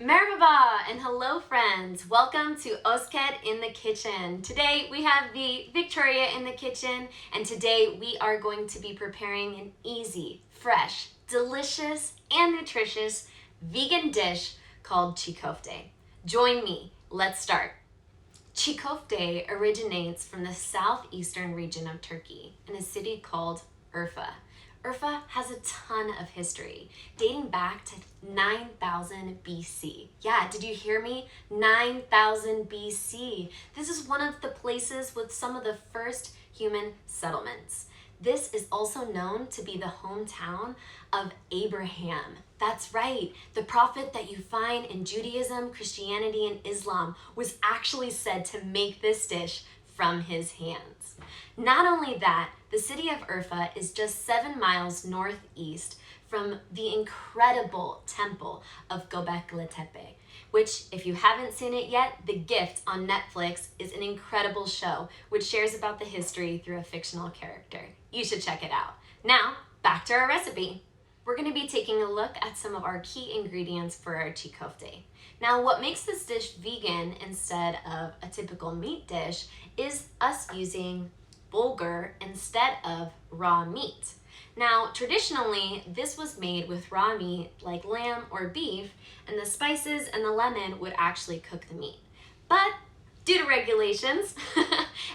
Merhaba and hello friends, welcome to Osket in the kitchen. Today we have the Victoria in the kitchen and today we are going to be preparing an easy, fresh, delicious and nutritious vegan dish called Cig Kofte. Join me, let's start. Cig Kofte originates from the southeastern region of Turkey in a city called Urfa. Urfa has a ton of history, dating back to 9,000 BC. Yeah, did you hear me? 9,000 BC. This is one of the places with some of the first human settlements. This is also known to be the hometown of Abraham. That's right, the prophet that you find in Judaism, Christianity, and Islam was actually said to make this dish from his hands. Not only that, the city of Urfa is just 7 miles northeast from the incredible temple of Göbekli Tepe, which, if you haven't seen it yet, The Gift on Netflix is an incredible show which shares about the history through a fictional character. You should check it out. Now, back to our recipe. We're going to be taking a look at some of our key ingredients for our Cig Kofte. Now, what makes this dish vegan instead of a typical meat dish is us using bulgur instead of raw meat. Now, traditionally, this was made with raw meat like lamb or beef, and the spices and the lemon would actually cook the meat. But due to regulations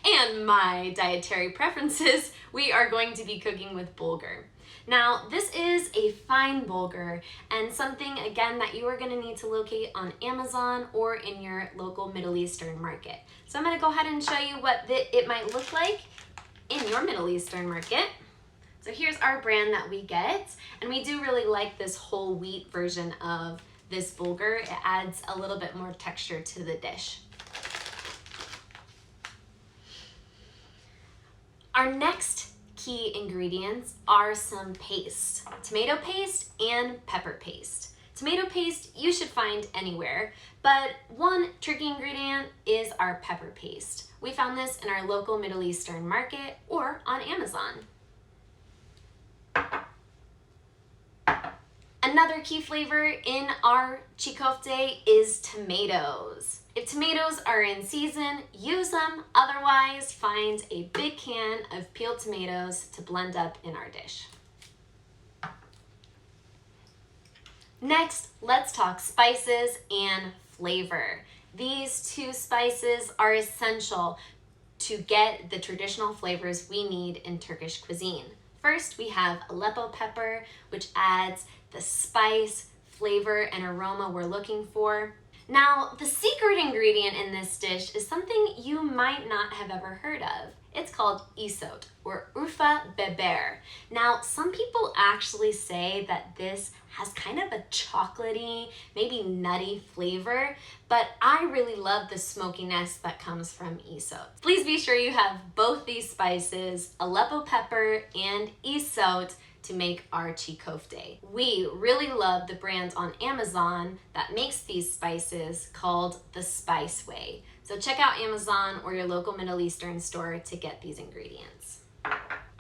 and my dietary preferences, we are going to be cooking with bulgur. Now, this is a fine bulgur and something, again, that you are going to need to locate on Amazon or in your local Middle Eastern market. So I'm going to go ahead and show you what it might look like in your Middle Eastern market. So here's our brand that we get, and we do really like this whole wheat version of this bulgur. It adds a little bit more texture to the dish. Our next key ingredients are some paste, tomato paste and pepper paste. Tomato paste you should find anywhere, but one tricky ingredient is our pepper paste. We found this in our local Middle Eastern market or on Amazon. Another key flavor in our Cig Kofte is tomatoes. If tomatoes are in season, use them. Otherwise, find a big can of peeled tomatoes to blend up in our dish. Next, let's talk spices and flavor. These two spices are essential to get the traditional flavors we need in Turkish cuisine. First, we have aleppo pepper, which adds the spice, flavor, and aroma we're looking for. Now, the secret ingredient in this dish is something you might not have ever heard of. It's called isot, or urfa biber. Now, some people actually say that this has kind of a chocolatey, maybe nutty flavor, but I really love the smokiness that comes from isot. Please be sure you have both these spices, aleppo pepper and isot, to make our Cig Kofte. We really love the brand on Amazon that makes these spices called The Spice Way. So check out Amazon or your local Middle Eastern store to get these ingredients.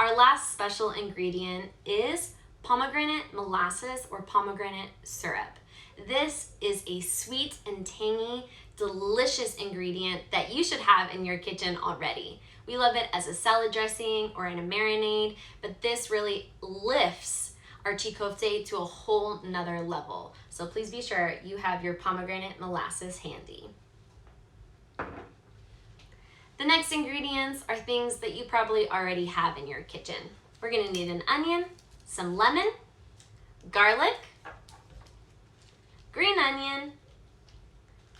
Our last special ingredient is pomegranate molasses or pomegranate syrup. This is a sweet and tangy, delicious ingredient that you should have in your kitchen already. We love it as a salad dressing or in a marinade, but this really lifts our Cig Kofte to a whole nother level. So please be sure you have your pomegranate molasses handy. The next ingredients are things that you probably already have in your kitchen. We're gonna need an onion, some lemon, garlic, green onion,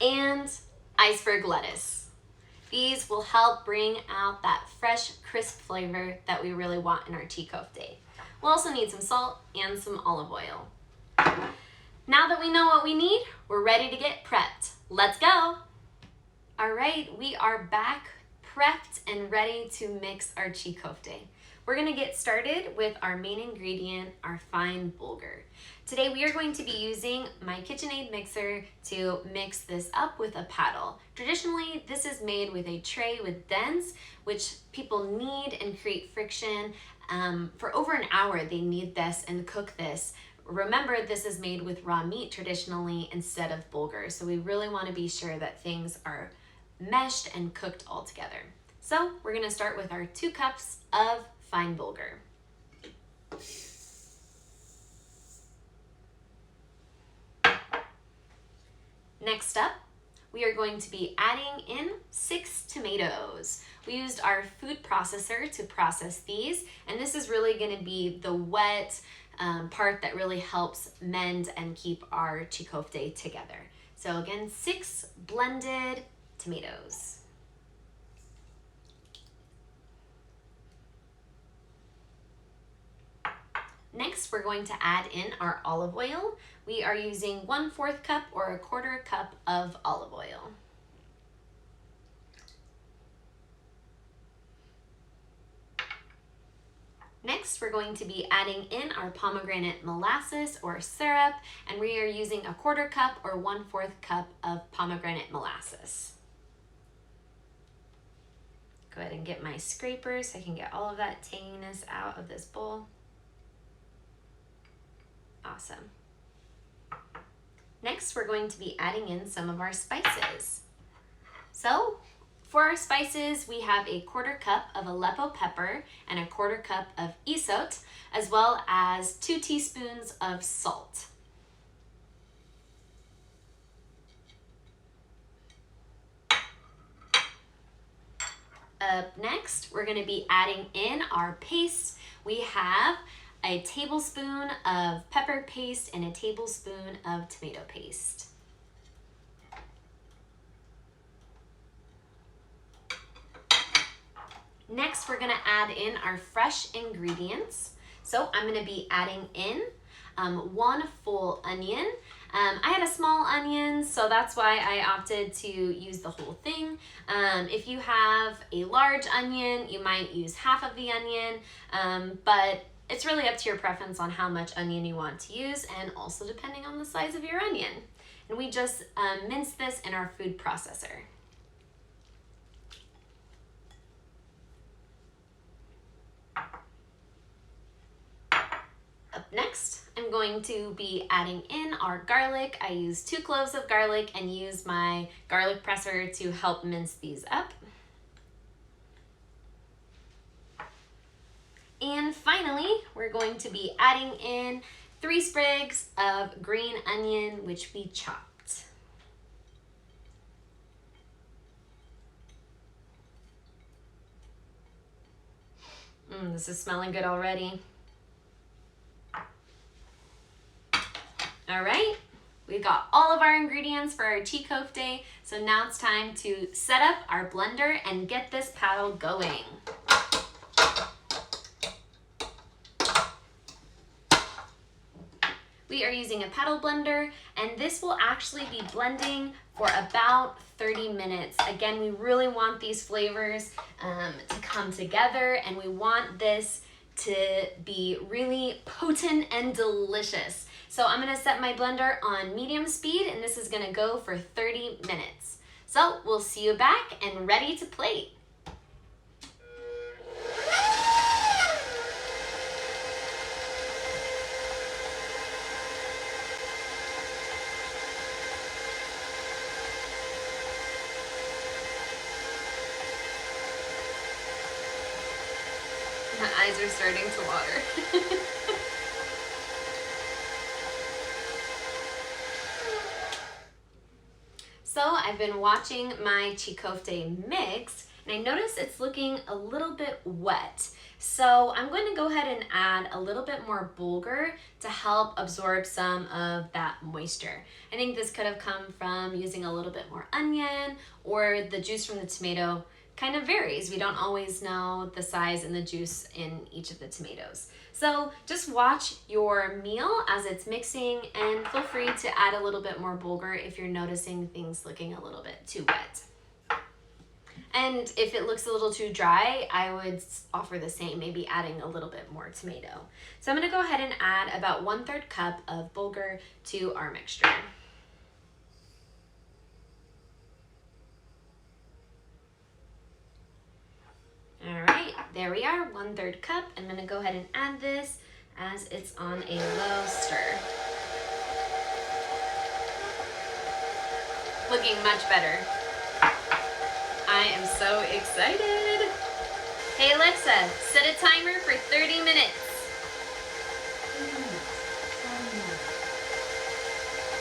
and iceberg lettuce. These will help bring out that fresh, crisp flavor that we really want in our Cig Kofte. We'll also need some salt and some olive oil. Now that we know what we need, we're ready to get prepped. Let's go! All right, we are back, prepped and ready to mix our Cig Kofte. We're gonna get started with our main ingredient, our fine bulgur. Today we are going to be using my KitchenAid mixer to mix this up with a paddle. Traditionally, this is made with a tray with dents, which people need and create friction. For over an hour, they knead this and cook this Remember, this is made with raw meat traditionally instead of bulgur, so we really want to be sure that things are meshed and cooked all together. So we're going to start with our 2 cups of fine bulgur. Next up, we are going to be adding in 6 tomatoes. We used our food processor to process these, and this is really going to be the wet part that really helps mend and keep our Cig Kofte together. So again, 6 blended tomatoes. Next, we're going to add in our olive oil. We are using 1/4 cup or 1/4 cup of olive oil. Next, we're going to be adding in our pomegranate molasses or syrup, and we are using 1/4 cup or 1/4 cup of pomegranate molasses. Go ahead and get my scraper so I can get all of that tanginess out of this bowl. Awesome. Next, we're going to be adding in some of our spices. So, for our spices, we have 1/4 cup of aleppo pepper and 1/4 cup of isot, as well as 2 teaspoons of salt. Up next, we're going to be adding in our paste. We have a tablespoon of pepper paste and a tablespoon of tomato paste. Next, we're going to add in our fresh ingredients. So I'm going to be adding in 1 full onion. I had a small onion, so that's why I opted to use the whole thing. If you have a large onion, you might use half of the onion, but it's really up to your preference on how much onion you want to use, and also depending on the size of your onion. And we just mince this in our food processor. Up next, I'm going to be adding in our garlic. I used 2 cloves of garlic and used my garlic presser to help mince these up. And finally, we're going to be adding in 3 sprigs of green onion, which we chopped. This is smelling good already. All right, we've got all of our ingredients for our Cig Kofte, so now it's time to set up our blender and get this paddle going. We are using a paddle blender, and this will actually be blending for about 30 minutes. Again, we really want these flavors to come together, and we want this to be really potent and delicious. So I'm gonna set my blender on medium speed, and this is gonna go for 30 minutes. So we'll see you back and ready to plate. My eyes are starting to water. So I've been watching my Cig Kofte mix, and I notice it's looking a little bit wet. So I'm going to go ahead and add a little bit more bulgur to help absorb some of that moisture. I think this could have come from using a little bit more onion, or the juice from the tomato kind of varies. We don't always know the size and the juice in each of the tomatoes. So just watch your meal as it's mixing, and feel free to add a little bit more bulgur if you're noticing things looking a little bit too wet. And if it looks a little too dry, I would offer the same, maybe adding a little bit more tomato. So I'm gonna go ahead and add about 1/3 cup of bulgur to our mixture. All right, there we are, 1/3 cup. I'm gonna go ahead and add this as it's on a low stir. looking much better. I am so excited. Hey Alexa, set a timer for 30 minutes.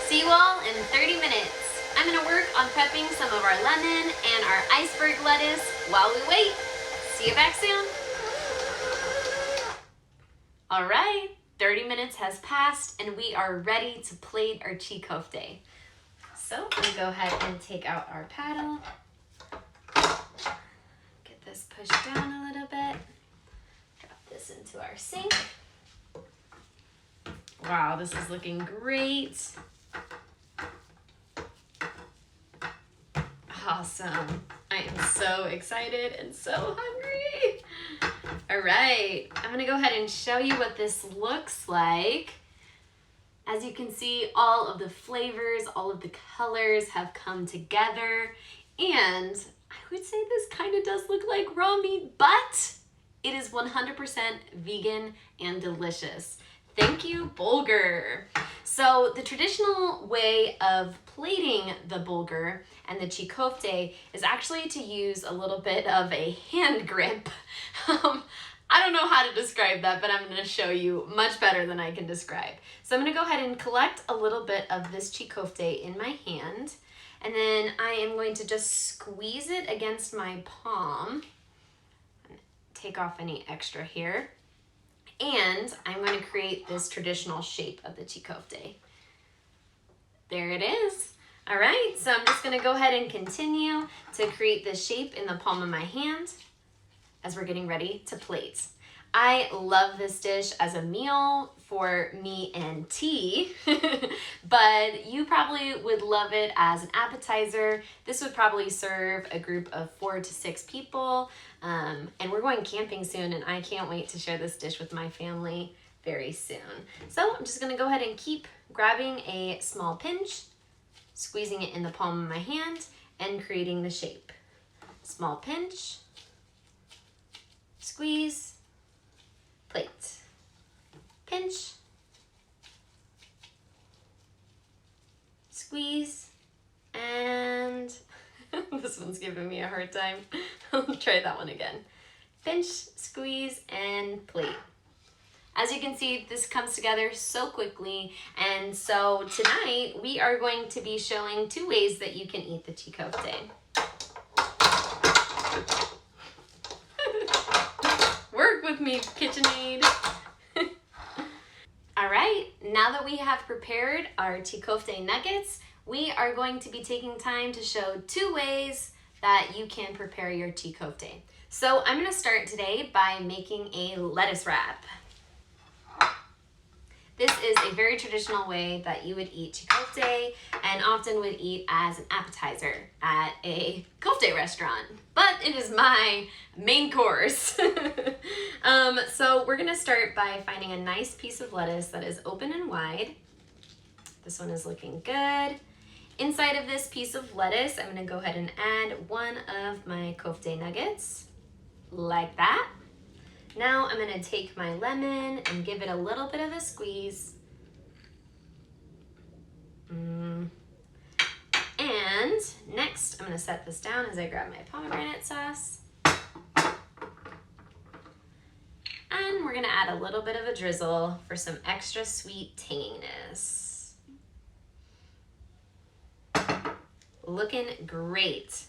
See you all in 30 minutes. I'm gonna work on prepping some of our lemon and our iceberg lettuce while we wait. See you back soon. All right, 30 minutes has passed and we are ready to plate our Cig Kofte. So I'm gonna go ahead and take out our paddle. Get this pushed down a little bit. Drop this into our sink. Wow, this is looking great. Awesome. I am so excited and so hungry. All right, I'm gonna go ahead and show you what this looks like. As you can see, all of the flavors, all of the colors have come together, and I would say this kind of does look like raw meat, but it is 100% vegan and delicious. Thank you, bulgur. So the traditional way of plating the bulgur and the Cig Kofte is actually to use a little bit of a hand grip. I don't know how to describe that, but I'm going to show you much better than I can describe. So I'm going to go ahead and collect a little bit of this Cig Kofte in my hand, and then I am going to just squeeze it against my palm. Take off any extra here. And I'm going to create this traditional shape of the Cig Kofte. There it is. All right, so I'm just going to go ahead and continue to create this shape in the palm of my hand as we're getting ready to plate. I love this dish as a meal for me and tea, but you probably would love it as an appetizer. This would probably serve a group of 4 to 6 people, and we're going camping soon, and I can't wait to share this dish with my family very soon. So I'm just gonna go ahead and keep grabbing a small pinch, squeezing it in the palm of my hand, and creating the shape. Small pinch, squeeze, plate, pinch, squeeze, and this one's giving me a hard time. I'll try that one again. Pinch, squeeze, and plate. As you can see, this comes together so quickly, and so tonight we are going to be showing 2 ways that you can eat the Cig Kofte. Work with me, KitchenAid. All right, now that we have prepared our Cig Kofte nuggets, we are going to be taking time to show 2 ways that you can prepare your Cig Kofte. So I'm gonna start today by making a lettuce wrap. This is a very traditional way that you would eat Cig Kofte and often would eat as an appetizer at a kofte restaurant, but it is my main course. So we're gonna start by finding a nice piece of lettuce that is open and wide. This one is looking good. Inside of this piece of lettuce, I'm gonna go ahead and add 1 of my kofte nuggets, like that. Now I'm gonna take my lemon and give it a little bit of a squeeze. And next, I'm gonna set this down as I grab my pomegranate sauce. And we're gonna add a little bit of a drizzle for some extra sweet tanginess. Looking great.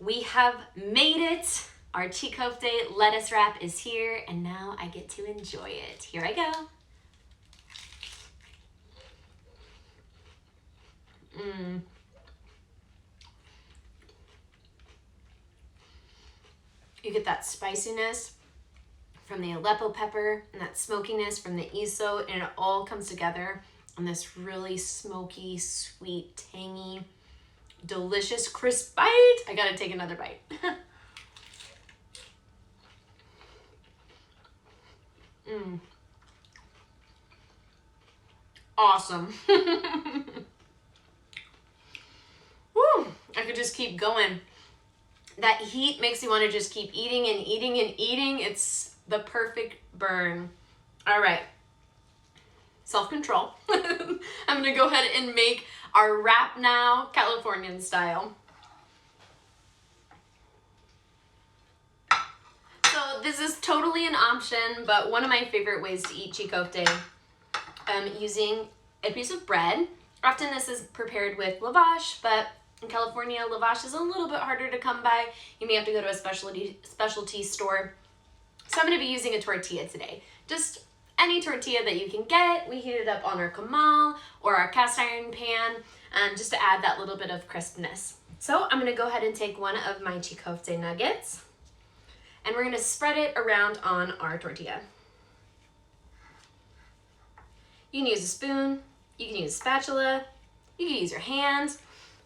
We have made it. Our Cig Kofte lettuce wrap is here, and now I get to enjoy it. Here I go. You get that spiciness from the aleppo pepper and that smokiness from the isot, and it all comes together on this really smoky, sweet, tangy, delicious, crisp bite. I gotta take another bite. Awesome. Woo, I could just keep going. That heat makes you want to just keep eating and eating and eating. It's the perfect burn. All right. self-control. I'm gonna go ahead and make our wrap now, Californian style. So this is totally an option, but one of my favorite ways to eat Cig Kofte, using a piece of bread. Often this is prepared with lavash, but in California, lavash is a little bit harder to come by. You may have to go to a specialty store. So I'm gonna be using a tortilla today. Just any tortilla that you can get. We heat it up on our comal or our cast iron pan, just to add that little bit of crispness. So I'm gonna go ahead and take one of my Cig Kofte nuggets, and we're gonna spread it around on our tortilla. You can use a spoon, you can use a spatula, you can use your hands,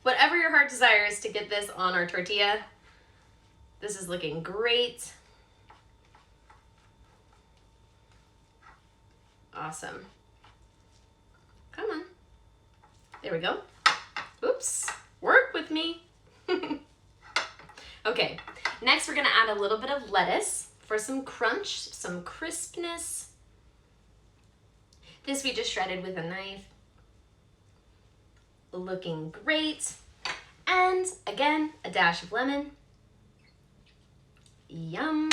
whatever your heart desires to get this on our tortilla. This is looking great. Awesome. Come on. There we go. Oops, work with me. Okay, next we're gonna add a little bit of lettuce for some crunch, some crispness. This we just shredded with a knife. Looking great. And again, a dash of lemon. Yum.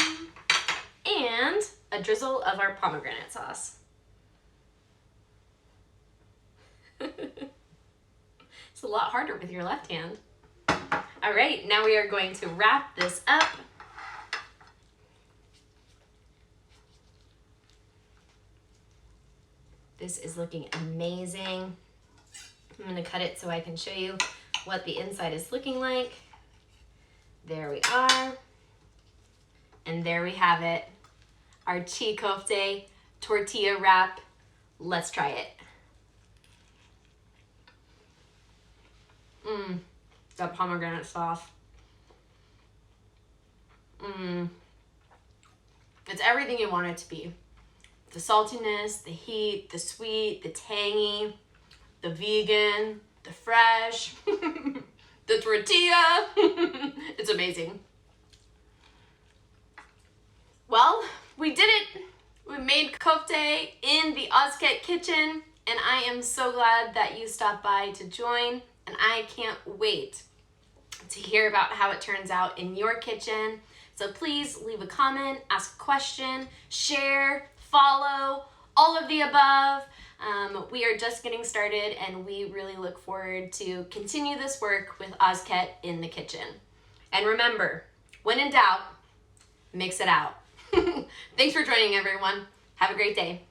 And a drizzle of our pomegranate sauce. It's a lot harder with your left hand. All right, now we are going to wrap this up. This is looking amazing. I'm gonna cut it so I can show you what the inside is looking like. There we are. And there we have it. Our Cig Kofte tortilla wrap. Let's try it. That pomegranate sauce. It's everything you want it to be. The saltiness, the heat, the sweet, the tangy, the vegan, the fresh, the tortilla. It's amazing. Well, we did it. We made kofte in the Ozket kitchen, and I am so glad that you stopped by to join, and I can't wait to hear about how it turns out in your kitchen. So please leave a comment, ask a question, share, follow, all of the above. We are just getting started, and we really look forward to continue this work with Ozket in the kitchen. And remember, when in doubt, mix it out. Thanks for joining, everyone. Have a great day.